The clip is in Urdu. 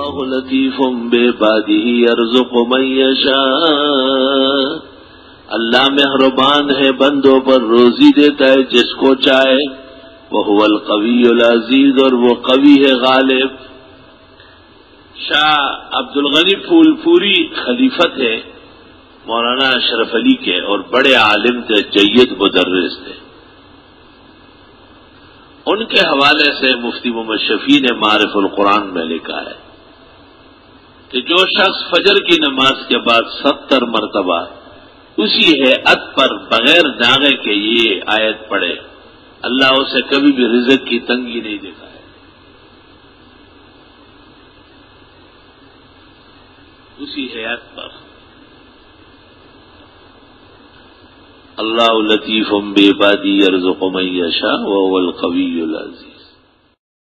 اللہ لطیف بعبادہ یرزق من یشاء، اللہ مہربان ہے بندوں پر روزی دیتا ہے جس کو چاہے، وہو القوی العزیز، اور وہ قوی ہے غالب۔ شاہ عبد الغنی پھول پوری خلیفت ہے مولانا اشرف علی کے، اور بڑے عالم تھے، جید مدرس تھے۔ ان کے حوالے سے مفتی محمد شفیع نے معارف القرآن میں لکھا ہے کہ جو شخص فجر کی نماز کے بعد 70 مرتبہ اسی ہیئت پر بغیر داغے کے یہ آیت پڑھے، اللہ اسے کبھی بھی رزق کی تنگی نہیں دکھائے۔ اسی ہیئت پر اللہ لطیف بعبادہ یرزق من یشاء وهو القوی العزیز۔